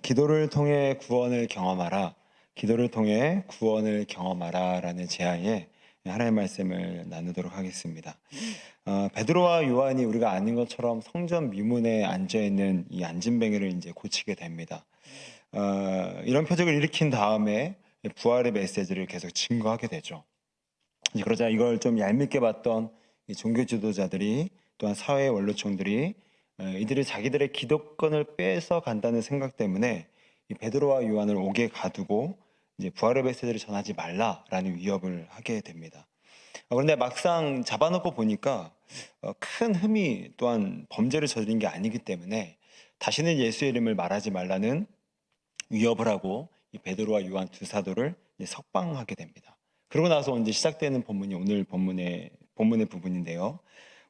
기도를 통해 구원을 경험하라. 기도를 통해 구원을 경험하라라는 제안에 하나님의 말씀을 나누도록 하겠습니다. 베드로와 요한이 우리가 아는 것처럼 성전 미문에 앉아 있는 이 안진뱅이를 이제 고치게 됩니다. 이런 표적을 일으킨 다음에 부활의 메시지를 계속 증거하게 되죠. 이제 그러자 이걸 좀 얄밉게 봤던 이 종교 지도자들이, 또한 사회 원로층들이 이들이 자기들의 기득권을 빼서 간다는 생각 때문에 이 베드로와 요한을 옥에 가두고 이제 부활의 메시지를 전하지 말라라는 위협을 하게 됩니다. 그런데 막상 잡아놓고 보니까 큰 흠이, 또한 범죄를 저지른 게 아니기 때문에 다시는 예수의 이름을 말하지 말라는 위협을 하고 이 베드로와 요한 두 사도를 이제 석방하게 됩니다. 그러고 나서 이제 시작되는 본문이 오늘 본문의 부분인데요.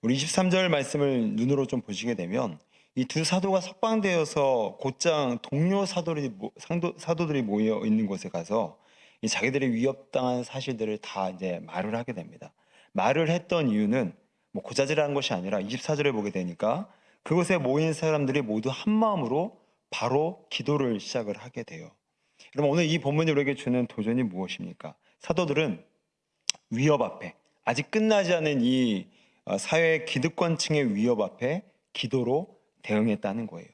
우리 23절 말씀을 눈으로 좀 보시게 되면 이 두 사도가 석방되어서 곧장 동료 사도들이 모여 있는 곳에 가서 이 자기들이 위협당한 사실들을 다 이제 말을 하게 됩니다. 말을 했던 이유는 뭐 고자질한 것이 아니라 24절에 보게 되니까 그곳에 모인 사람들이 모두 한 마음으로 바로 기도를 시작을 하게 돼요. 그럼 오늘 이 본문이 우리에게 주는 도전이 무엇입니까? 사도들은 위협 앞에, 아직 끝나지 않은 이 사회 기득권층의 위협 앞에 기도로 대응했다는 거예요.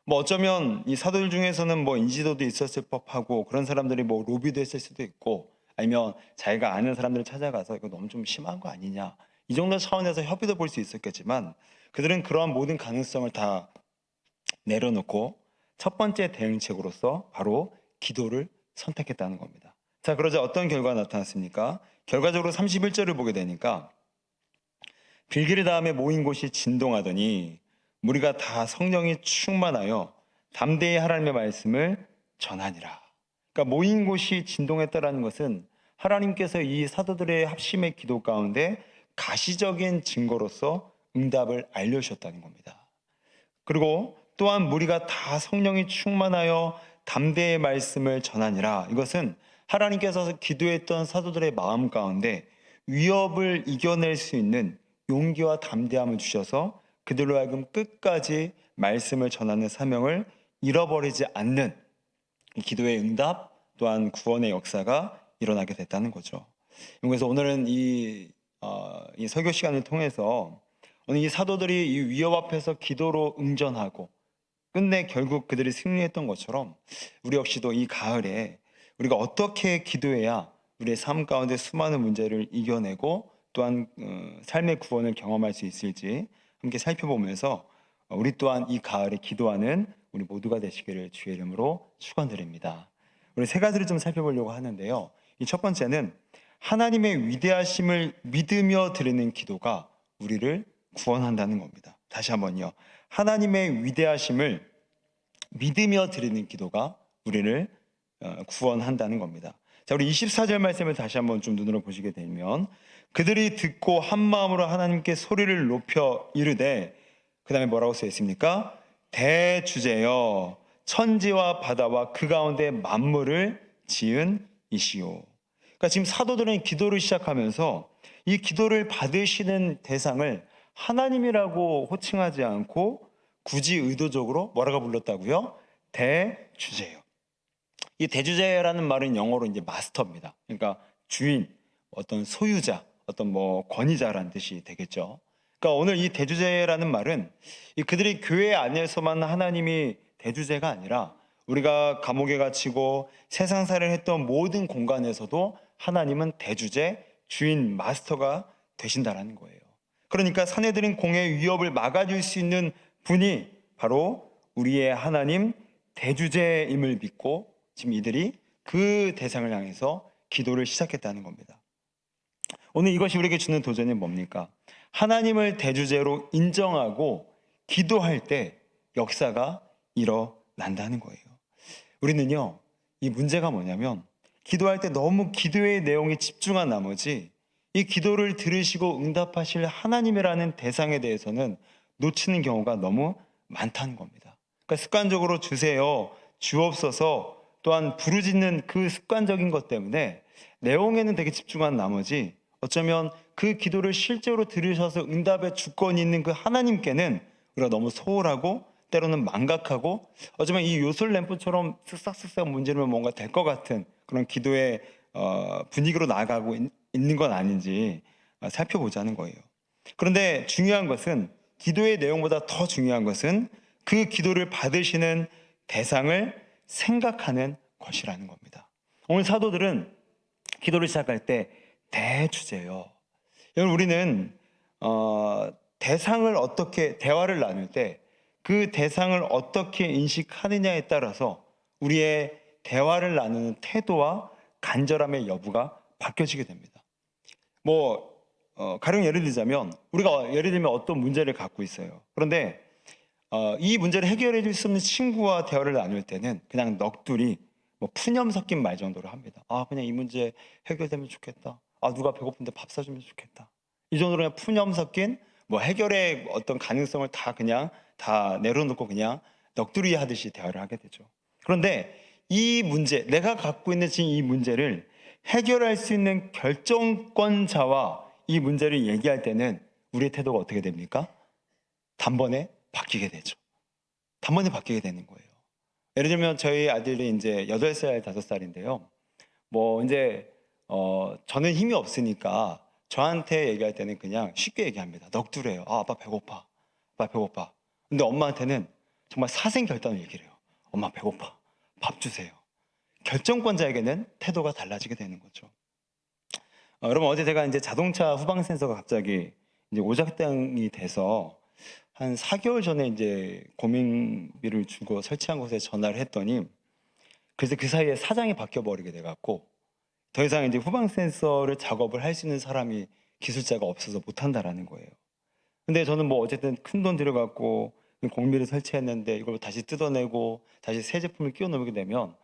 뭐 어쩌면 이 사도들 중에서는 뭐 인지도도 있었을 법하고, 그런 사람들이 뭐 로비도 했을 수도 있고, 아니면 자기가 아는 사람들을 찾아가서 이거 너무 좀 심한 거 아니냐, 이 정도 차원에서 협의도 볼 수 있었겠지만, 그들은 그러한 모든 가능성을 다 내려놓고 첫 번째 대응책으로서 바로 기도를 선택했다는 겁니다. 자, 그러자 어떤 결과가 나타났습니까? 결과적으로 31절을 보게 되니까 빌기를 다음에 모인 곳이 진동하더니 무리가 다 성령이 충만하여 담대히 하나님의 말씀을 전하니라. 그러니까 모인 곳이 진동했다라는 것은 하나님께서 이 사도들의 합심의 기도 가운데 가시적인 증거로서 응답을 알려주셨다는 겁니다. 그리고 또한 무리가 다 성령이 충만하여 담대의 말씀을 전하니라. 이것은 하나님께서 기도했던 사도들의 마음 가운데 위협을 이겨낼 수 있는 용기와 담대함을 주셔서 그들로 하여금 끝까지 말씀을 전하는 사명을 잃어버리지 않는 이 기도의 응답, 또한 구원의 역사가 일어나게 됐다는 거죠. 그래서 오늘은 이 설교 시간을 통해서 오늘 이 사도들이 이 위협 앞에서 기도로 응전하고 끝내 결국 그들이 승리했던 것처럼 우리 역시도 이 가을에 우리가 어떻게 기도해야 우리의 삶 가운데 수많은 문제를 이겨내고 또한 삶의 구원을 경험할 수 있을지 함께 살펴보면서 우리 또한 이 가을에 기도하는 우리 모두가 되시기를 주의 이름으로 축원드립니다. 우리 세 가지를 좀 살펴보려고 하는데요. 이 첫 번째는 하나님의 위대하심을 믿으며 드리는 기도가 우리를 구원한다는 겁니다. 다시 한번요. 하나님의 위대하심을 믿으며 드리는 기도가 우리를 구원한다는 겁니다. 자, 우리 24절 말씀을 다시 한번 좀 눈으로 보시게 되면 그들이 듣고 한 마음으로 하나님께 소리를 높여 이르되, 그 다음에 뭐라고 써 있습니까? 대주제여 천지와 바다와 그 가운데 만물을 지은 이시오. 그러니까 지금 사도들은 기도를 시작하면서 이 기도를 받으시는 대상을 하나님이라고 호칭하지 않고 굳이 의도적으로 뭐라고 불렀다고요? 대주제요. 이 대주제라는 말은 영어로 이제 마스터입니다. 그러니까 주인, 어떤 소유자, 어떤 뭐 권위자라는 뜻이 되겠죠. 그러니까 오늘 이 대주제라는 말은 이 그들이 교회 안에서만 하나님이 대주제가 아니라 우리가 감옥에 갇히고 세상살이를 했던 모든 공간에서도 하나님은 대주제, 주인, 마스터가 되신다라는 거예요. 그러니까 사내들인 공의 위협을 막아줄 수 있는 분이 바로 우리의 하나님 대주제임을 믿고 지금 이들이 그 대상을 향해서 기도를 시작했다는 겁니다. 오늘 이것이 우리에게 주는 도전이 뭡니까? 하나님을 대주제로 인정하고 기도할 때 역사가 일어난다는 거예요. 우리는요, 이 문제가 뭐냐면 기도할 때 너무 기도의 내용에 집중한 나머지 이 기도를 들으시고 응답하실 하나님이라는 대상에 대해서는 놓치는 경우가 너무 많다는 겁니다. 그러니까 습관적으로 주세요, 주옵소서, 또한 부르짖는 그 습관적인 것 때문에 내용에는 되게 집중한 나머지 어쩌면 그 기도를 실제로 들으셔서 응답의 주권이 있는 그 하나님께는 우리가 너무 소홀하고 때로는 망각하고 어쩌면 이 요술램프처럼 쓱싹쓱싹 문지르면 뭔가 될 것 같은 그런 기도의 분위기로 나아가고 있는 건 아닌지 살펴보자는 거예요. 그런데 중요한 것은 기도의 내용보다 더 중요한 것은 그 기도를 받으시는 대상을 생각하는 것이라는 겁니다. 오늘 사도들은 기도를 시작할 때 대주제예요. 여러분 우리는 대상을 어떻게 대화를 나눌 때 그 대상을 어떻게 인식하느냐에 따라서 우리의 대화를 나누는 태도와 간절함의 여부가 바뀌어지게 됩니다. 뭐 가령 예를 들자면 우리가 예를 들면 어떤 문제를 갖고 있어요. 그런데 이 문제를 해결해 줄 수 없는 친구와 대화를 나눌 때는 그냥 넋두리 뭐 푸념 섞인 말 정도로 합니다. 그냥 이 문제 해결되면 좋겠다. 누가 배고픈데 밥 사주면 좋겠다. 이 정도로 그냥 푸념 섞인 뭐 해결의 어떤 가능성을 다 그냥 다 내려놓고 그냥 넋두리 하듯이 대화를 하게 되죠. 그런데 이 문제, 내가 갖고 있는 지금 이 문제를 해결할 수 있는 결정권자와 이 문제를 얘기할 때는 우리의 태도가 어떻게 됩니까? 단번에 바뀌게 되죠. 단번에 바뀌게 되는 거예요. 예를 들면 저희 아들이 이제 8살, 5살인데요. 뭐 이제 저는 힘이 없으니까 저한테 얘기할 때는 그냥 쉽게 얘기합니다. 넋두려요. 아빠 배고파. 아빠 배고파. 근데 엄마한테는 정말 사생결단을 얘기를 해요. 엄마 배고파. 밥 주세요. 결정권자에게는 태도가 달라지게 되는 거죠. 여러분 어제 제가 이제 자동차 후방 센서가 갑자기 이제 오작동이 돼서 한 4개월 전에 이제 고민비를 주고 설치한 곳에 전화를 했더니 그래서 그 사이에 사장이 바뀌어 버리게 돼 갖고 더 이상 이제 후방 센서를 작업을 할 수 있는 사람이 기술자가 없어서 못 한다라는 거예요. 근데 저는 뭐 어쨌든 큰돈 들여 갖고 공비를 설치했는데 이걸 다시 뜯어내고 다시 새 제품을 끼워 넣게 되면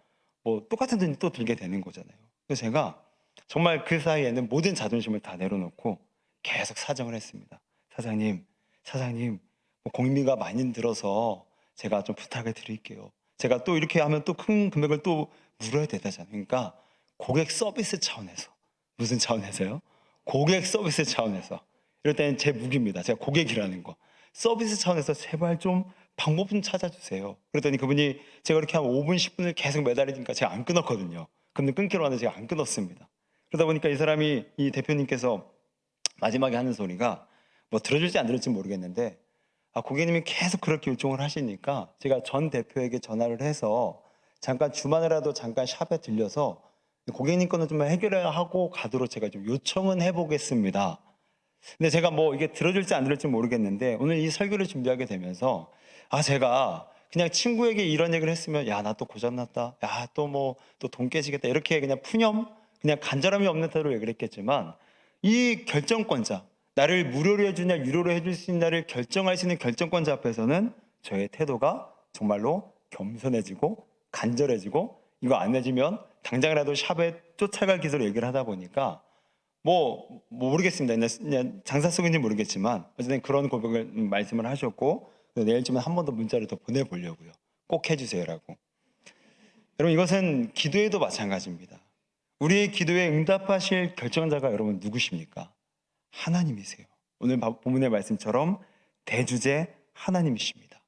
뭐 똑같은 돈이 또 들게 되는 거잖아요. 그래서 제가 정말 그 사이에는 모든 자존심을 다 내려놓고 계속 사정을 했습니다. 사장님, 뭐 공비가 많이 들어서 제가 좀 부탁을 드릴게요. 제가 또 이렇게 하면 또 큰 금액을 또 물어야 되잖아요. 그러니까 고객 서비스 차원에서. 무슨 차원에서요? 고객 서비스 차원에서. 이럴 때는 제 무기입니다. 제가 고객이라는 거. 서비스 차원에서 제발 좀 방법 좀 찾아주세요. 그랬더니 그분이 제가 이렇게 한 5분, 10분을 계속 매달리니까 제가 안 끊었거든요. 근데 끊기로 하는데 제가 안 끊었습니다. 그러다 보니까 이 사람이, 이 대표님께서 마지막에 하는 소리가 뭐 들어줄지 안 들을지 모르겠는데 고객님이 계속 그렇게 요청을 하시니까 제가 전 대표에게 전화를 해서 잠깐 주말이라도 잠깐 샵에 들려서 고객님 거는 좀 해결하고 가도록 제가 좀 요청은 해보겠습니다. 근데 제가 뭐 이게 들어줄지 안 들을지 모르겠는데 오늘 이 설교를 준비하게 되면서 제가 그냥 친구에게 이런 얘기를 했으면 야, 나 또 고장났다. 야, 또 뭐 또 돈 깨지겠다. 이렇게 그냥 푸념, 그냥 간절함이 없는 태도로 얘기를 했겠지만 이 결정권자, 나를 무료로 해주냐 유료로 해줄 수 있냐를 결정할 수 있는 결정권자 앞에서는 저의 태도가 정말로 겸손해지고 간절해지고 이거 안 해주면 당장이라도 샵에 쫓아갈 기세로 얘기를 하다 보니까 뭐 모르겠습니다. 그냥 장사 속인지 모르겠지만 어쨌든 그런 고백을 말씀을 하셨고 내일쯤은 한 번 더 문자를 더 보내보려고요. 꼭 해주세요라고. 여러분 이것은 기도에도 마찬가지입니다. 우리의 기도에 응답하실 결정자가 여러분 누구십니까? 하나님이세요. 오늘 본문의 말씀처럼 대주제 하나님이십니다.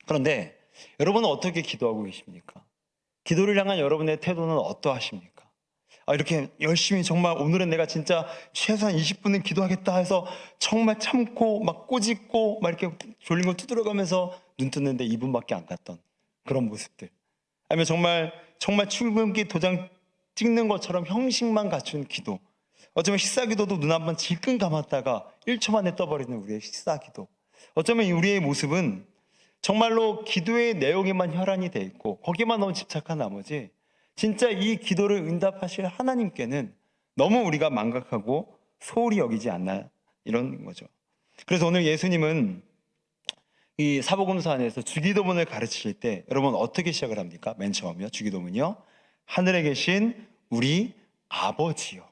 그런데 여러분은 어떻게 기도하고 계십니까? 기도를 향한 여러분의 태도는 어떠하십니까? 이렇게 열심히 정말 오늘은 내가 진짜 최소한 20분은 기도하겠다 해서 정말 참고 막 꼬집고 막 이렇게 졸린 거 두드려가면서 눈 뜨는데 2분밖에 안 갔던 그런 모습들. 아니면 정말 출근기 도장 찍는 것처럼 형식만 갖춘 기도. 어쩌면 식사 기도도 눈 한번 질끈 감았다가 1초 만에 떠버리는 우리의 식사 기도. 어쩌면 우리의 모습은 정말로 기도의 내용에만 혈안이 돼 있고 거기만 너무 집착한 나머지 진짜 이 기도를 응답하실 하나님께는 너무 우리가 망각하고 소홀히 여기지 않나 이런 거죠. 그래서 오늘 예수님은 이 사복음서 안에서 주기도문을 가르치실 때 여러분 어떻게 시작을 합니까? 맨 처음이요. 주기도문이요. 하늘에 계신 우리 아버지요.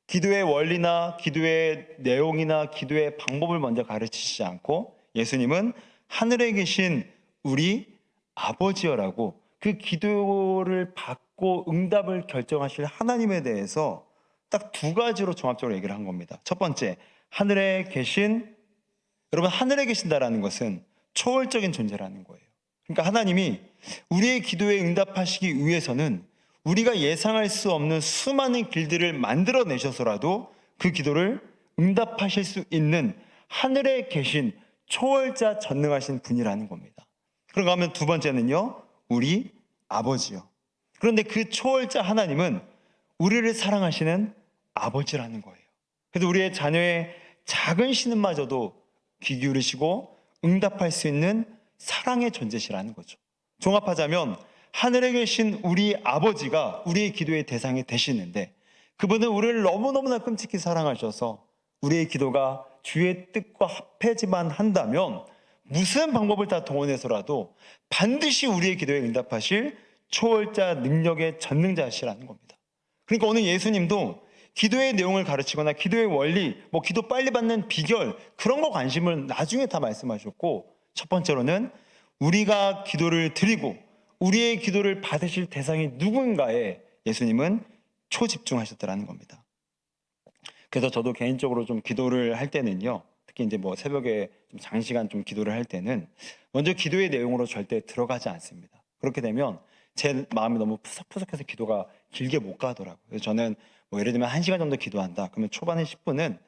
기도의 원리나 기도의 내용이나 기도의 방법을 먼저 가르치시지 않고 예수님은 하늘에 계신 우리 아버지여라고 그 기도를 받고 응답을 결정하실 하나님에 대해서 딱 2가지로 종합적으로 얘기를 한 겁니다. 첫 번째, 하늘에 계신, 여러분 하늘에 계신다라는 것은 초월적인 존재라는 거예요. 그러니까 하나님이 우리의 기도에 응답하시기 위해서는 우리가 예상할 수 없는 수많은 길들을 만들어내셔서라도 그 기도를 응답하실 수 있는 하늘에 계신 초월자 전능하신 분이라는 겁니다. 그런가 하면 두 번째는요, 우리 아버지요. 그런데 그 초월자 하나님은 우리를 사랑하시는 아버지라는 거예요. 그래서 우리의 자녀의 작은 신음마저도 귀 기울이시고 응답할 수 있는 사랑의 존재시라는 거죠. 종합하자면 하늘에 계신 우리 아버지가 우리의 기도의 대상이 되시는데, 그분은 우리를 너무너무나 끔찍히 사랑하셔서 우리의 기도가 주의 뜻과 합해지만 한다면 무슨 방법을 다 동원해서라도 반드시 우리의 기도에 응답하실 초월자 능력의 전능자시라는 겁니다. 그러니까 오늘 예수님도 기도의 내용을 가르치거나 기도의 원리, 기도 빨리 받는 비결, 그런 거 관심을 나중에 다 말씀하셨고, 첫 번째로는 우리가 기도를 드리고 우리의 기도를 받으실 대상이 누군가에 예수님은 초집중하셨더라는 겁니다. 그래서 저도 개인적으로 좀 기도를 할 때는요, 특히 이제 새벽에 좀 장시간 좀 기도를 할 때는 먼저 기도의 내용으로 절대 들어가지 않습니다. 그렇게 되면 제 마음이 너무 푸석푸석해서 기도가 길게 못 가더라고요. 그래서 저는 예를 들면 1시간 정도 기도한다. 그러면 초반에 10분은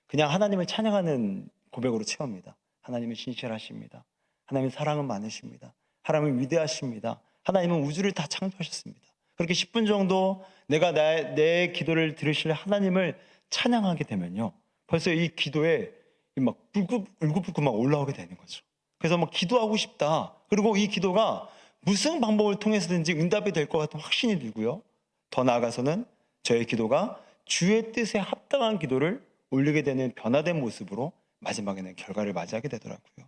그냥 하나님을 찬양하는 고백으로 채웁니다. 하나님은 신실하십니다. 하나님은 사랑은 많으십니다. 하나님은 위대하십니다. 하나님은 우주를 다 창조하셨습니다. 그렇게 10분 정도 내가 내 기도를 들으실 하나님을 찬양하게 되면요, 벌써 이 기도에 막 울긋불긋 막 올라오게 되는 거죠. 그래서 기도하고 싶다. 그리고 이 기도가 무슨 방법을 통해서든지 응답이 될 것 같은 확신이 들고요. 더 나아가서는 저의 기도가 주의 뜻에 합당한 기도를 올리게 되는 변화된 모습으로 마지막에는 결과를 맞이하게 되더라고요.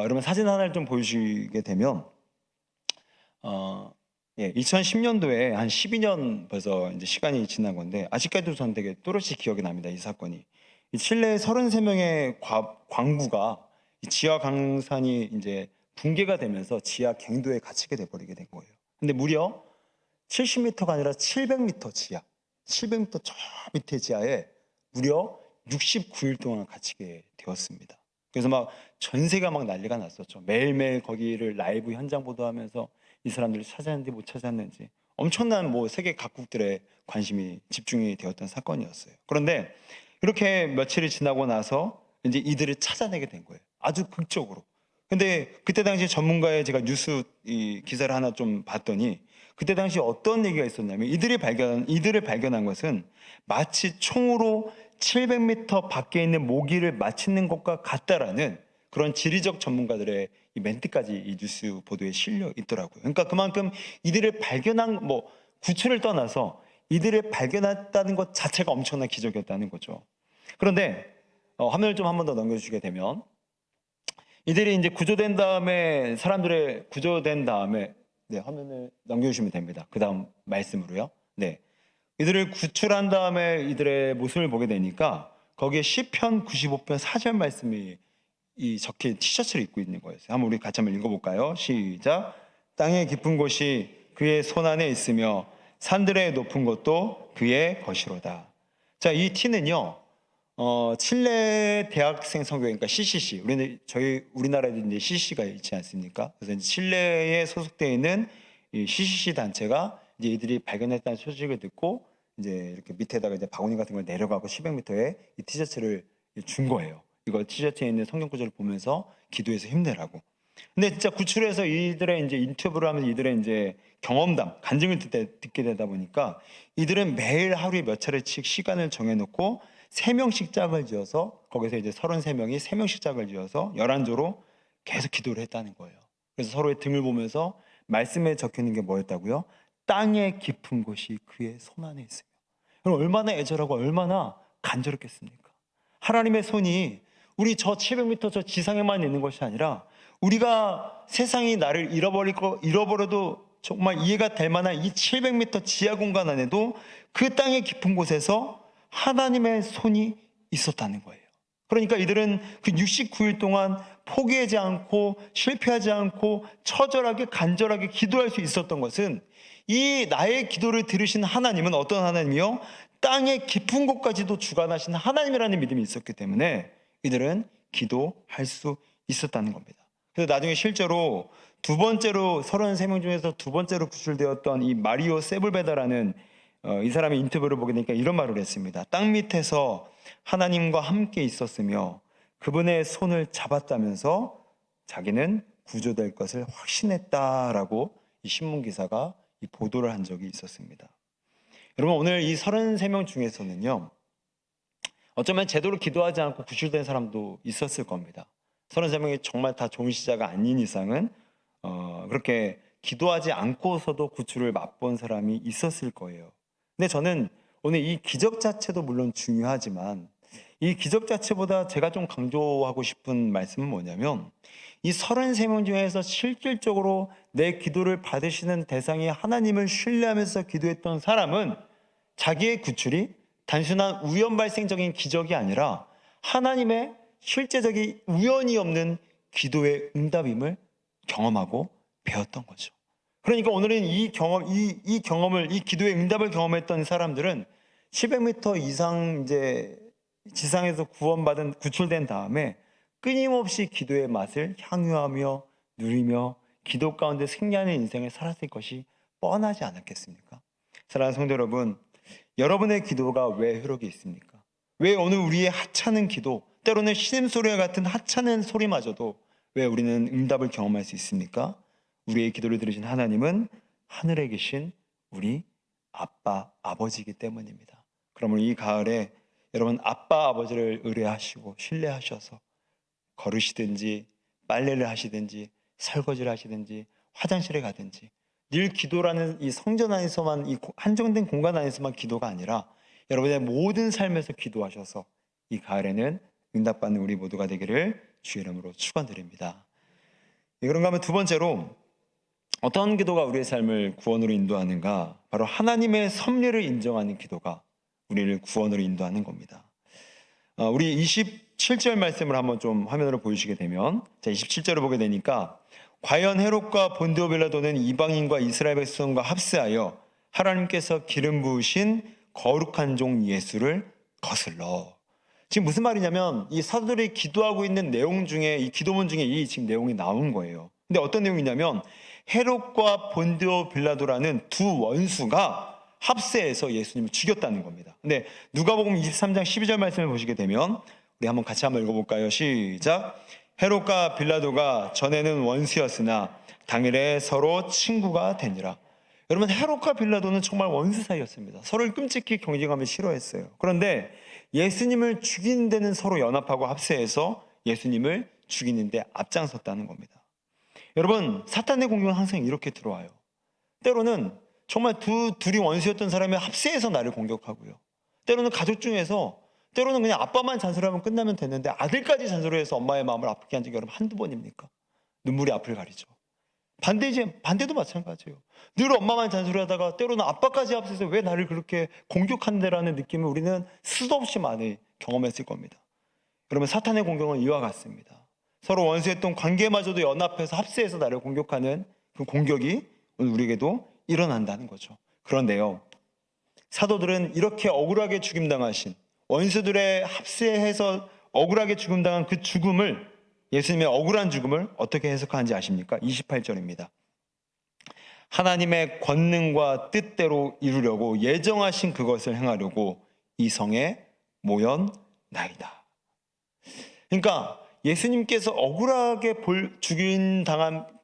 여러분 사진 하나를 좀 보여주시게 되면 2010년도에 한 12년 벌써 이제 시간이 지난 건데, 아직까지도 전 되게 또렷이 기억이 납니다. 이 사건이. 이 칠레 33명의 광부가 이 지하 강산이 이제 붕괴가 되면서 지하 갱도에 갇히게 돼버리게 된 거예요. 근데 무려 70m가 아니라 700m 지하, 700m 저 밑에 지하에 무려 69일 동안 갇히게 되었습니다. 그래서 전세가 난리가 났었죠. 매일매일 거기를 라이브 현장 보도하면서 이 사람들이 찾았는지 못 찾았는지 엄청난 세계 각국들의 관심이 집중이 되었던 사건이었어요. 그런데 이렇게 며칠이 지나고 나서 이제 이들을 찾아내게 된 거예요. 아주 극적으로. 근데 그때 당시 전문가의 제가 뉴스 기사를 하나 좀 봤더니, 그때 당시 어떤 얘기가 있었냐면 이들을 발견한 것은 마치 총으로 700m 밖에 있는 모기를 맞히는 것과 같다라는 그런 지리적 전문가들의 이 멘트까지 이 뉴스 보도에 실려 있더라고요. 그러니까 그만큼 이들을 발견한 구출을 떠나서 이들을 발견했다는 것 자체가 엄청난 기적이었다는 거죠. 그런데 화면을 좀 한 번 더 넘겨주시게 되면, 이들이 이제 구조된 다음에 네, 화면을 넘겨주시면 됩니다. 그 다음 말씀으로요. 네, 이들을 구출한 다음에 이들의 모습을 보게 되니까 거기에 시편 95편 4절 말씀이 적힌 티셔츠를 입고 있는 거예요. 한번 우리 같이 한번 읽어볼까요? 시작. 땅의 깊은 곳이 그의 손 안에 있으며 산들의 높은 곳도 그의 것이로다. 자, 이 티는요, 칠레 대학생 성교회, 그러니까 CCC, 우리나라에도 이제 CCC가 있지 않습니까? 그래서 이제 칠레에 소속되어 있는 이 CCC 단체가 이제 이들이 발견했다는 소식을 듣고 이제 이렇게 밑에다가 이제 바구니 같은 걸 내려가고 700m에 이 티셔츠를 준 거예요. 이거 티셔츠에 있는 성경 구절을 보면서 기도해서 힘내라고. 근데 진짜 구출해서 이들의 이제 인터뷰를 하면서 이들의 이제 경험담, 간증을 듣게 되다 보니까 이들은 매일 하루에 몇 차례씩 시간을 정해놓고 3명씩 짝을 지어서, 거기서 이제 33명이 3명씩 짝을 지어서 11조로 계속 기도를 했다는 거예요. 그래서 서로의 등을 보면서 말씀에 적혀 있는 게 뭐였다고요? 땅의 깊은 곳이 그의 손 안에 있으며. 그럼 얼마나 애절하고 얼마나 간절했겠습니까? 하나님의 손이 우리 저 700m 저 지상에만 있는 것이 아니라, 우리가 세상이 나를 잃어버려도 정말 이해가 될 만한 이 700m 지하 공간 안에도 그 땅의 깊은 곳에서 하나님의 손이 있었다는 거예요. 그러니까 이들은 그 69일 동안 포기하지 않고 실패하지 않고 처절하게 간절하게 기도할 수 있었던 것은, 이 나의 기도를 들으신 하나님은 어떤 하나님이요? 땅의 깊은 곳까지도 주관하신 하나님이라는 믿음이 있었기 때문에 이들은 기도할 수 있었다는 겁니다. 그래서 나중에 실제로 두 번째로 33명 중에서 두 번째로 구출되었던 이 마리오 세불베다라는 이 사람의 인터뷰를 보게 되니까 이런 말을 했습니다. 땅 밑에서 하나님과 함께 있었으며 그분의 손을 잡았다면서 자기는 구조될 것을 확신했다라고 이 신문 기사가 이 보도를 한 적이 있었습니다. 여러분, 오늘 이 33명 중에서는요, 어쩌면 제대로 기도하지 않고 구출된 사람도 있었을 겁니다. 33명이 정말 다 종시자가 아닌 이상은 그렇게 기도하지 않고서도 구출을 맛본 사람이 있었을 거예요. 근데 저는 오늘 이 기적 자체도 물론 중요하지만 이 기적 자체보다 제가 좀 강조하고 싶은 말씀은 뭐냐면 이 33명 중에서 실질적으로 내 기도를 받으시는 대상이 하나님을 신뢰하면서 기도했던 사람은 자기의 구출이 단순한 우연 발생적인 기적이 아니라 하나님의 실제적인 우연이 없는 기도의 응답임을 경험하고 배웠던 거죠. 그러니까 오늘은 이 경험을, 이 기도의 응답을 경험했던 사람들은 700m 이상 이제 지상에서 구출된 다음에 끊임없이 기도의 맛을 향유하며 누리며 기도 가운데 승리하는 인생을 살았을 것이 뻔하지 않았겠습니까? 사랑하는 성도 여러분, 여러분의 기도가 왜 효력이 있습니까? 왜 오늘 우리의 하찮은 기도, 때로는 신음소리와 같은 하찮은 소리마저도 왜 우리는 응답을 경험할 수 있습니까? 우리의 기도를 들으신 하나님은 하늘에 계신 우리 아빠, 아버지이기 때문입니다. 그러면 이 가을에 여러분 아빠, 아버지를 의뢰하시고 신뢰하셔서 걸으시든지 빨래를 하시든지 설거지를 하시든지 화장실에 가든지 늘 기도라는 이 성전 안에서만, 이 한정된 공간 안에서만 기도가 아니라 여러분의 모든 삶에서 기도하셔서 이 가을에는 응답받는 우리 모두가 되기를 주의 이름으로 축원드립니다. 그런가 하면 두 번째로 어떤 기도가 우리의 삶을 구원으로 인도하는가? 바로 하나님의 섭리를 인정하는 기도가 우리를 구원으로 인도하는 겁니다. 우리 27절 말씀을 한번 좀 화면으로 보여주시게 되면, 자, 27절을 보게 되니까 과연 헤롯과 본디오 빌라도는 이방인과 이스라엘 백성과 합세하여 하나님께서 기름 부으신 거룩한 종 예수를 거슬러. 지금 무슨 말이냐면 이 사도들이 기도하고 있는 내용 중에, 이 기도문 중에 이 지금 내용이 나온 거예요. 근데 어떤 내용이냐면 헤롯과 본디오 빌라도라는 두 원수가 합세해서 예수님을 죽였다는 겁니다. 근데 누가복음 23장 12절 말씀을 보시게 되면 우리 한번 같이 한번 읽어볼까요? 시작. 헤롯과 빌라도가 전에는 원수였으나 당일에 서로 친구가 되니라. 여러분, 헤롯과 빌라도는 정말 원수 사이였습니다. 서로를 끔찍히 경쟁하며 싫어했어요. 그런데 예수님을 죽이는 데는 서로 연합하고 합세해서 예수님을 죽이는 데 앞장섰다는 겁니다. 여러분, 사탄의 공격은 항상 이렇게 들어와요. 때로는 정말 둘이 원수였던 사람이 합세해서 나를 공격하고요. 때로는 가족 중에서, 때로는 그냥 아빠만 잔소리하면 끝나면 됐는데 아들까지 잔소리해서 엄마의 마음을 아프게 한 적이 여러분 한두 번입니까? 눈물이 앞을 가리죠. 반대도 마찬가지예요. 늘 엄마만 잔소리하다가 때로는 아빠까지 합세해서 왜 나를 그렇게 공격한다라는 느낌을 우리는 수도 없이 많이 경험했을 겁니다. 그러면 사탄의 공격은 이와 같습니다. 서로 원수했던 관계마저도 연합해서 합세해서 나를 공격하는 그 공격이 오늘 우리에게도 일어난다는 거죠. 그런데요, 사도들은 이렇게 억울하게 죽임당하신, 원수들의 합세해서 억울하게 죽임당한 그 죽음을, 예수님의 억울한 죽음을 어떻게 해석하는지 아십니까? 28절입니다. 하나님의 권능과 뜻대로 이루려고 예정하신 그것을 행하려고 이 성에 모였나이다. 그러니까 예수님께서 억울하게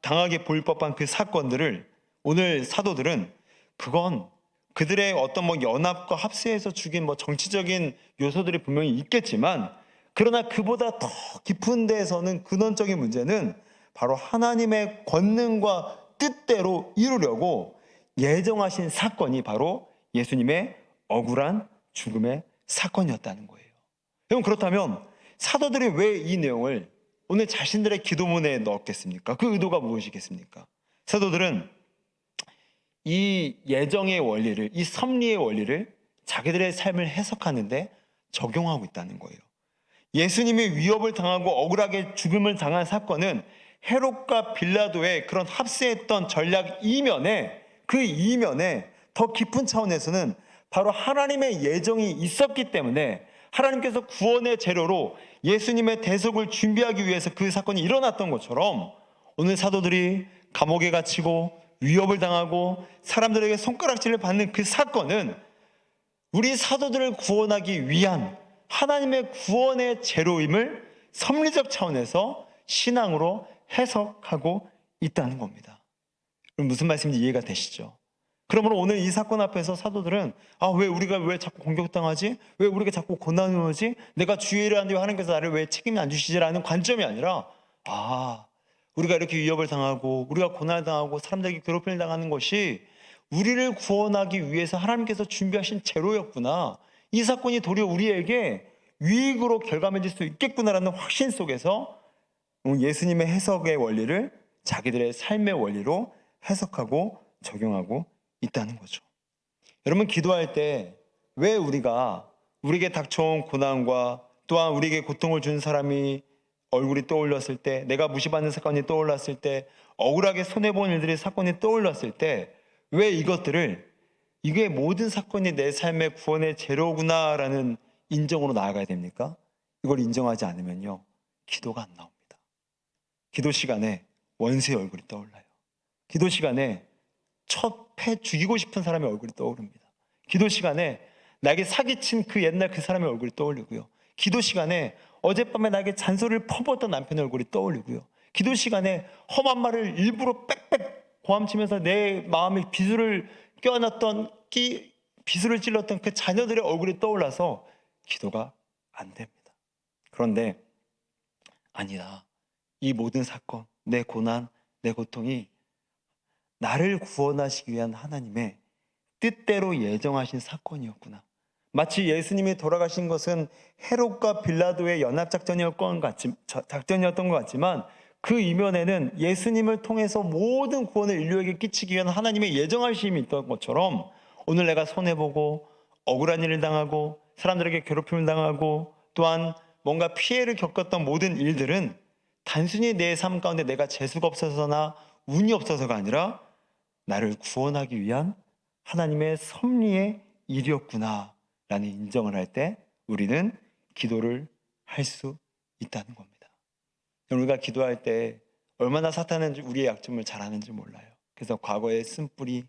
당하게 볼 법한 그 사건들을 오늘 사도들은 그건 그들의 어떤 연합과 합세해서 죽인 정치적인 요소들이 분명히 있겠지만, 그러나 그보다 더 깊은 데에서는 근원적인 문제는 바로 하나님의 권능과 뜻대로 이루려고 예정하신 사건이 바로 예수님의 억울한 죽음의 사건이었다는 거예요. 여러분, 그렇다면 사도들이 왜 이 내용을 오늘 자신들의 기도문에 넣었겠습니까? 그 의도가 무엇이겠습니까? 사도들은 이 예정의 원리를, 이 섭리의 원리를 자기들의 삶을 해석하는데 적용하고 있다는 거예요. 예수님이 위협을 당하고 억울하게 죽음을 당한 사건은 헤롯과 빌라도의 그런 합세했던 전략 이면에, 그 이면에 더 깊은 차원에서는 바로 하나님의 예정이 있었기 때문에 하나님께서 구원의 재료로 예수님의 대속을 준비하기 위해서 그 사건이 일어났던 것처럼 오늘 사도들이 감옥에 갇히고 위협을 당하고 사람들에게 손가락질을 받는 그 사건은 우리 사도들을 구원하기 위한 하나님의 구원의 제로임을 섭리적 차원에서 신앙으로 해석하고 있다는 겁니다. 그럼 무슨 말씀인지 이해가 되시죠? 그러므로 오늘 이 사건 앞에서 사도들은 왜 우리가 왜 자꾸 공격당하지? 왜 우리가 자꾸 고난을 오지? 내가 주의를 하는데 하나님께서 나를 왜 책임이 안 주시지라는 관점이 아니라 우리가 이렇게 위협을 당하고 우리가 고난을 당하고 사람들에게 괴롭힘을 당하는 것이 우리를 구원하기 위해서 하나님께서 준비하신 제로였구나. 이 사건이 도리어 우리에게 유익으로 결과맺을 수 있겠구나라는 확신 속에서 예수님의 해석의 원리를 자기들의 삶의 원리로 해석하고 적용하고 있다는 거죠. 여러분, 기도할 때 왜 우리에게 닥쳐온 고난과 또한 우리에게 고통을 준 사람이 얼굴이 떠올렸을 때, 내가 무시받는 사건이 떠올랐을 때, 억울하게 손해본 일들의 사건이 떠올랐을 때 왜 이게 모든 사건이 내 삶의 구원의 제로구나라는 인정으로 나아가야 됩니까? 이걸 인정하지 않으면요, 기도가 안 나옵니다. 기도 시간에 원수의 얼굴이 떠올라요. 기도 시간에 첫 패 죽이고 싶은 사람의 얼굴이 떠오릅니다. 기도 시간에 나에게 사기친 그 옛날 그 사람의 얼굴이 떠올리고요. 기도 시간에 어젯밤에 나에게 잔소리를 퍼부었던 남편의 얼굴이 떠올리고요. 기도 시간에 험한 말을 일부러 빽빽 고함치면서 내 마음에 비수를 비수를 찔렀던 그 자녀들의 얼굴이 떠올라서 기도가 안 됩니다. 그런데 아니다. 이 모든 사건, 내 고난, 내 고통이 나를 구원하시기 위한 하나님의 뜻대로 예정하신 사건이었구나. 마치 예수님이 돌아가신 것은 헤롯과 빌라도의 연합작전이었던 것 같지만 그 이면에는 예수님을 통해서 모든 구원을 인류에게 끼치기 위한 하나님의 예정하심이 있던 것처럼 오늘 내가 손해보고 억울한 일을 당하고 사람들에게 괴롭힘을 당하고 또한 뭔가 피해를 겪었던 모든 일들은 단순히 내 삶 가운데 내가 재수가 없어서나 운이 없어서가 아니라 나를 구원하기 위한 하나님의 섭리의 일이었구나 라는 인정을 할 때 우리는 기도를 할 수 있다는 겁니다. 우리가 기도할 때 얼마나 사탄은 우리의 약점을 잘 아는지 몰라요. 그래서 과거의 쓴뿌리,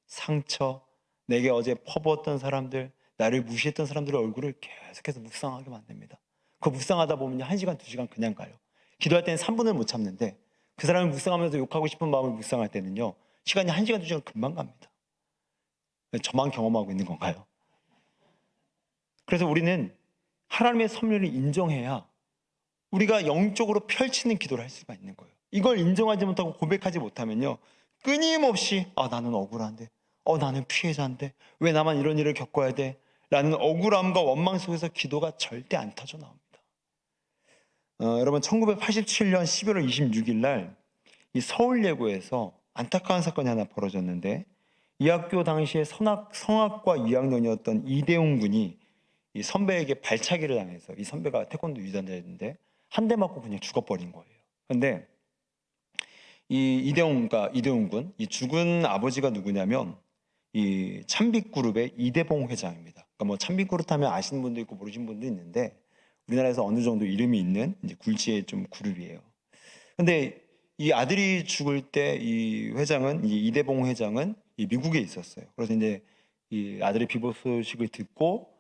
상처, 내게 어제 퍼부었던 사람들, 나를 무시했던 사람들의 얼굴을 계속해서 묵상하게 만듭니다. 그거 묵상하다 보면 1시간, 2시간 그냥 가요. 기도할 때는 3분을 못 참는데 그 사람을 묵상하면서 욕하고 싶은 마음을 묵상할 때는요, 시간이 1시간, 2시간 금방 갑니다. 저만 경험하고 있는 건가요? 그래서 우리는 하나님의 섭리를 인정해야 우리가 영적으로 펼치는 기도를 할 수가 있는 거예요. 이걸 인정하지 못하고 고백하지 못하면요, 끊임없이 나는 억울한데, 나는 피해자인데 왜 나만 이런 일을 겪어야 돼? 라는 억울함과 원망 속에서 기도가 절대 안 터져 나옵니다. 여러분, 1987년 11월 26일 날 이 서울예고에서 안타까운 사건이 하나 벌어졌는데, 이 학교 당시에 성악과 2학년이었던 이대웅 군이 이 선배에게 발차기를 당해서, 이 선배가 태권도 유단자였는데 한 대 맞고 그냥 죽어버린 거예요. 그런데 이 이대웅 군, 이 죽은 아버지가 누구냐면 이 찬빛그룹의 이대봉 회장입니다. 그러니까 뭐 찬빛그룹 하면 아시는 분도 있고 모르시는 분도 있는데 우리나라에서 어느 정도 이름이 있는 이제 굴지의 좀 그룹이에요. 근데 이 아들이 죽을 때 이 이대봉 회장은 이 미국에 있었어요. 그래서 이제 이 아들의 비보 소식을 듣고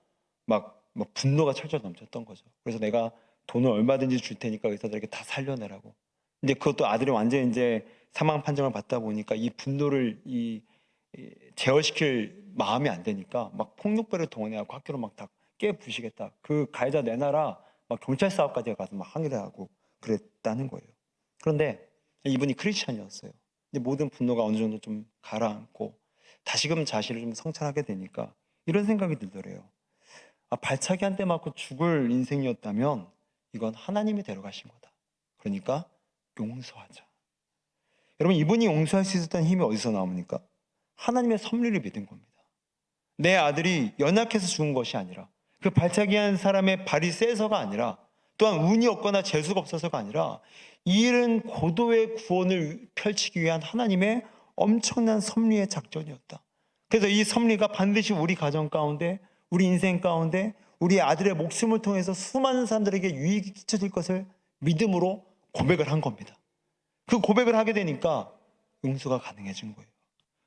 막 분노가 철철 넘쳤던 거죠. 그래서 내가 돈을 얼마든지 줄 테니까 의사들에게 다 살려내라고. 근데 그것도 아들이 완전 이제 사망 판정을 받다 보니까 이 분노를 제어시킬 마음이 안 되니까 막 폭력배를 동원해갖고 학교로 막 다 깨부시겠다. 그 가해자 내놔라. 막 경찰서 앞까지 가서 막 항의를 하고 그랬다는 거예요. 그런데 이분이 크리스찬이었어요. 근데 모든 분노가 어느 정도 좀 가라앉고 다시금 자신을 좀 성찰하게 되니까 이런 생각이 들더래요. 발차기 한 대 맞고 죽을 인생이었다면 이건 하나님이 데려가신 거다. 그러니까 용서하자. 여러분, 이분이 용서할 수 있었던 힘이 어디서 나옵니까? 하나님의 섭리를 믿은 겁니다. 내 아들이 연약해서 죽은 것이 아니라, 그 발차기 한 사람의 발이 세서가 아니라, 또한 운이 없거나 재수가 없어서가 아니라 이 일은 고도의 구원을 펼치기 위한 하나님의 엄청난 섭리의 작전이었다. 그래서 이 섭리가 반드시 우리 가정 가운데, 우리 인생 가운데, 우리 아들의 목숨을 통해서 수많은 사람들에게 유익이 끼쳐질 것을 믿음으로 고백을 한 겁니다. 그 고백을 하게 되니까 용서가 가능해진 거예요.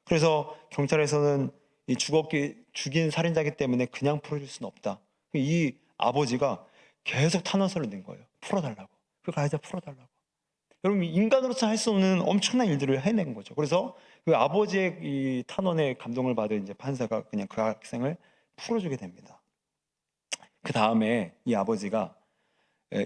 그래서 경찰에서는 이 죽인 살인자이기 때문에 그냥 풀어줄 수는 없다. 이 아버지가 계속 탄원서를 낸 거예요. 풀어달라고. 그 가해자 풀어달라고. 여러분, 인간으로서 할 수 없는 엄청난 일들을 해낸 거죠. 그래서 그 아버지의 이 탄원에 감동을 받은 이제 판사가 그냥 그 학생을 풀어주게 됩니다. 그 다음에 이 아버지가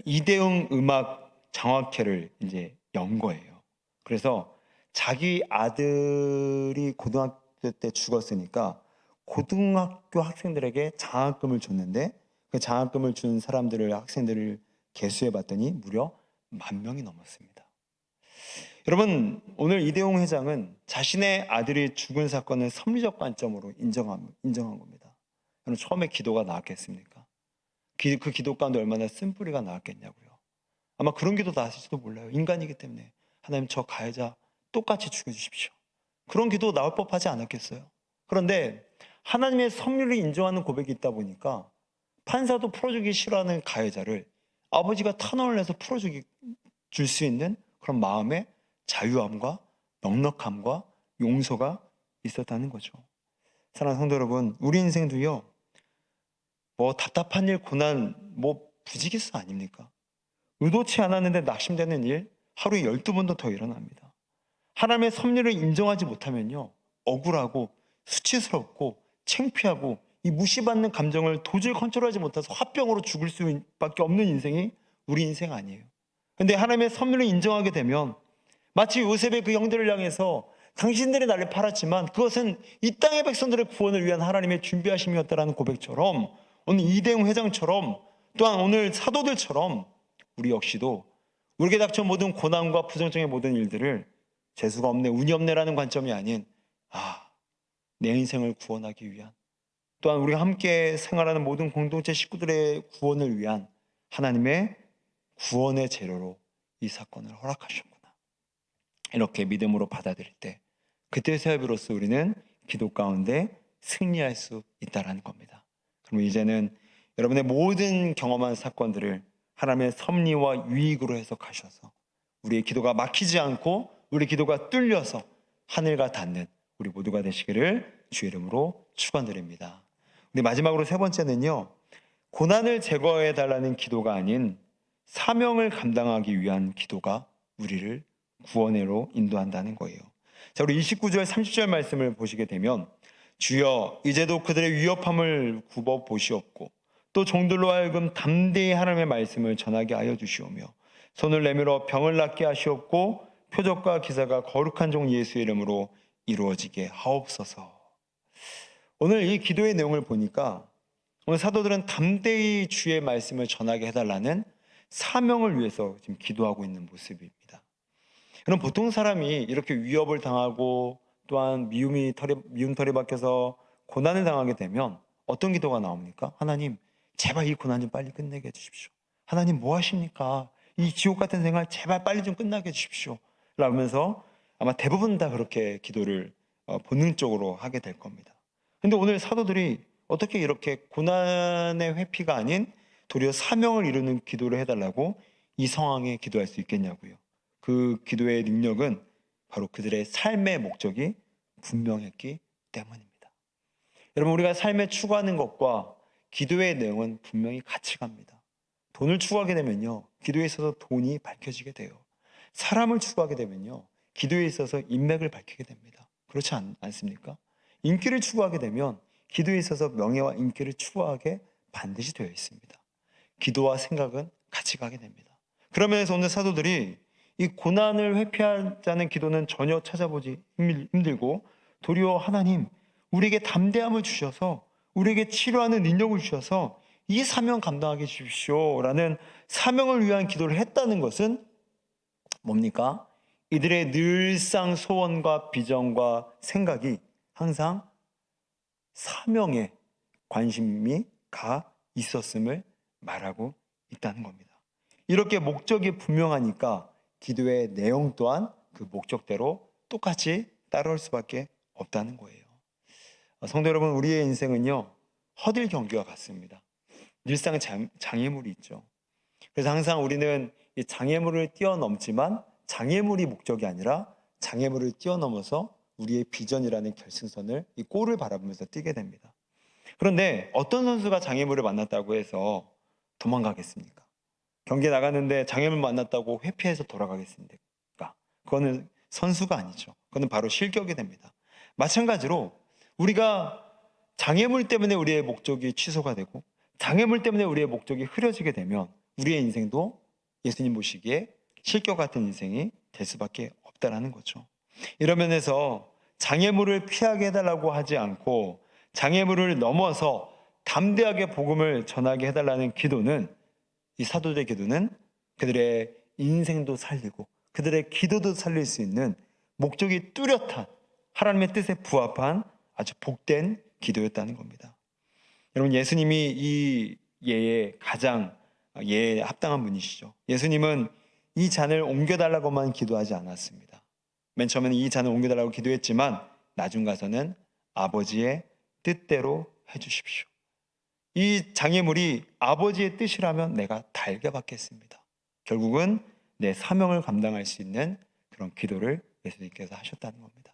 이대웅 음악 장학회를 이제 연 거예요. 그래서 자기 아들이 고등학교 때 죽었으니까 고등학교 학생들에게 장학금을 줬는데 그 장학금을 준 학생들을 개수해 봤더니 무려 10,000명이 넘었습니다. 여러분, 오늘 이대용 회장은 자신의 아들이 죽은 사건을 섭리적 관점으로 인정한 겁니다. 여러분, 처음에 기도가 나왔겠습니까? 그 기도 가운데 얼마나 쓴뿌리가 나왔겠냐고요. 아마 그런 기도 나왔을지도 몰라요. 인간이기 때문에 하나님, 저 가해자 똑같이 죽여주십시오. 그런 기도 나올 법하지 않았겠어요? 그런데 하나님의 섭리를 인정하는 고백이 있다 보니까 판사도 풀어주기 싫어하는 가해자를 아버지가 탄원을 해서 줄 수 있는 그런 마음의 자유함과 넉넉함과 용서가 있었다는 거죠. 사랑하는 성도 여러분, 우리 인생도요, 뭐 답답한 일, 고난, 뭐 부지기수 아닙니까? 의도치 않았는데 낙심되는 일 하루에 12번도 더 일어납니다. 하나님의 섭리를 인정하지 못하면요, 억울하고 수치스럽고 창피하고 이 무시받는 감정을 도저히 컨트롤하지 못해서 화병으로 죽을 수밖에 없는 인생이 우리 인생 아니에요. 근데 하나님의 섭리를 인정하게 되면 마치 요셉의 그 형들을 향해서 당신들이 나를 팔았지만 그것은 이 땅의 백성들의 구원을 위한 하나님의 준비하심이었다라는 고백처럼, 오늘 이대웅 회장처럼, 또한 오늘 사도들처럼 우리 역시도 우리에게 닥쳐 모든 고난과 부정적인 모든 일들을 재수가 없네, 운이 없네라는 관점이 아닌, 내 인생을 구원하기 위한, 또한 우리가 함께 생활하는 모든 공동체 식구들의 구원을 위한 하나님의 구원의 재료로 이 사건을 허락하셨구나, 이렇게 믿음으로 받아들일 때 그때서야 비로소 우리는 기도 가운데 승리할 수 있다는 겁니다. 그럼 이제는 여러분의 모든 경험한 사건들을 하나님의 섭리와 유익으로 해석하셔서 우리의 기도가 막히지 않고 우리 기도가 뚫려서 하늘과 닿는 우리 모두가 되시기를 주의 이름으로 축원드립니다. 우리 마지막으로 세 번째는요, 고난을 제거해 달라는 기도가 아닌 사명을 감당하기 위한 기도가 우리를 구원으로 인도한다는 거예요. 자, 우리 29절 30절 말씀을 보시게 되면, 주여 이제도 그들의 위협함을 굽어 보시옵고 또 종들로 하여금 담대히 하나님의 말씀을 전하게 하여 주시오며 손을 내밀어 병을 낫게 하시옵고 표적과 기사가 거룩한 종 예수의 이름으로 이루어지게 하옵소서. 오늘 이 기도의 내용을 보니까 오늘 사도들은 담대히 주의 말씀을 전하게 해달라는 사명을 위해서 지금 기도하고 있는 모습입니다. 그럼 보통 사람이 이렇게 위협을 당하고 또한 미움털이 박혀서 고난을 당하게 되면 어떤 기도가 나옵니까? 하나님, 제발 이 고난 좀 빨리 끝내게 해주십시오. 하나님, 뭐 하십니까? 이 지옥 같은 생활 제발 빨리 좀 끝나게 해주십시오. 라면서 아마 대부분 다 그렇게 기도를 본능적으로 하게 될 겁니다. 근데 오늘 사도들이 어떻게 이렇게 고난의 회피가 아닌 도리어 사명을 이루는 기도를 해달라고 이 상황에 기도할 수 있겠냐고요. 그 기도의 능력은 바로 그들의 삶의 목적이 분명했기 때문입니다. 여러분, 우리가 삶에 추구하는 것과 기도의 내용은 분명히 같이 갑니다. 돈을 추구하게 되면요, 기도에 있어서 돈이 밝혀지게 돼요. 사람을 추구하게 되면요, 기도에 있어서 인맥을 밝히게 됩니다. 그렇지 않습니까? 인기를 추구하게 되면 기도에 있어서 명예와 인기를 추구하게 반드시 되어 있습니다. 기도와 생각은 같이 가게 됩니다. 그러면서 오늘 사도들이 이 고난을 회피하자는 기도는 전혀 찾아보지 힘들고 도리어 하나님, 우리에게 담대함을 주셔서 우리에게 치료하는 능력을 주셔서 이 사명 감당하게 해주십시오 라는 사명을 위한 기도를 했다는 것은 뭡니까? 이들의 늘상 소원과 비전과 생각이 항상 사명에 관심이 가 있었음을 말하고 있다는 겁니다. 이렇게 목적이 분명하니까 기도의 내용 또한 그 목적대로 똑같이 따라올 수밖에 없다는 거예요. 성도 여러분, 우리의 인생은요, 허들 경기와 같습니다. 늘상 장애물이 있죠. 그래서 항상 우리는 이 장애물을 뛰어넘지만 장애물이 목적이 아니라 장애물을 뛰어넘어서 우리의 비전이라는 결승선을, 이 골을 바라보면서 뛰게 됩니다. 그런데 어떤 선수가 장애물을 만났다고 해서 도망가겠습니까? 경기에 나갔는데 장애물 만났다고 회피해서 돌아가겠습니까? 그거는 선수가 아니죠. 그거는 바로 실격이 됩니다. 마찬가지로 우리가 장애물 때문에 우리의 목적이 취소가 되고 장애물 때문에 우리의 목적이 흐려지게 되면 우리의 인생도 예수님 보시기에 실격 같은 인생이 될 수밖에 없다라는 거죠. 이런 면에서 장애물을 피하게 해달라고 하지 않고 장애물을 넘어서 담대하게 복음을 전하게 해달라는 기도는, 이 사도들의 기도는 그들의 인생도 살리고 그들의 기도도 살릴 수 있는 목적이 뚜렷한, 하나님의 뜻에 부합한 아주 복된 기도였다는 겁니다. 여러분, 예수님이 이 예에 가장 예에 합당한 분이시죠. 예수님은 이 잔을 옮겨달라고만 기도하지 않았습니다. 맨 처음에는 이 잔을 옮겨달라고 기도했지만 나중 가서는 아버지의 뜻대로 해주십시오. 이 장애물이 아버지의 뜻이라면 내가 달게 받겠습니다. 결국은 내 사명을 감당할 수 있는 그런 기도를 예수님께서 하셨다는 겁니다.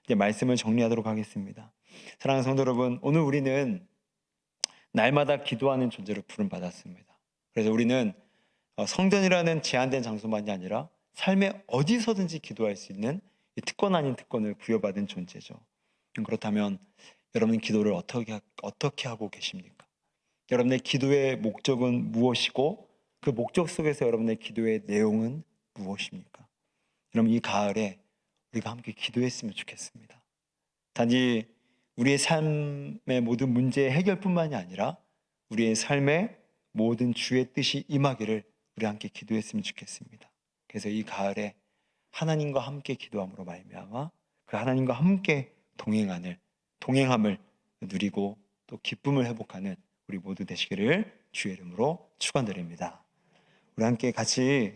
이제 말씀을 정리하도록 하겠습니다. 사랑하는 성도 여러분, 오늘 우리는 날마다 기도하는 존재로 부름받았습니다. 그래서 우리는 성전이라는 제한된 장소만이 아니라 삶의 어디서든지 기도할 수 있는 이 특권 아닌 특권을 부여받은 존재죠. 그렇다면 여러분 기도를 어떻게 하고 계십니까? 여러분의 기도의 목적은 무엇이고 그 목적 속에서 여러분의 기도의 내용은 무엇입니까? 여러분, 이 가을에 우리가 함께 기도했으면 좋겠습니다. 단지 우리의 삶의 모든 문제의 해결뿐만이 아니라 우리의 삶의 모든 주의 뜻이 임하기를 우리 함께 기도했으면 좋겠습니다. 그래서 이 가을에 하나님과 함께 기도함으로 말미암아 그 하나님과 함께 동행함을 누리고 또 기쁨을 회복하는 우리 모두 되시기를 주의 이름으로 축원드립니다. 우리 함께 같이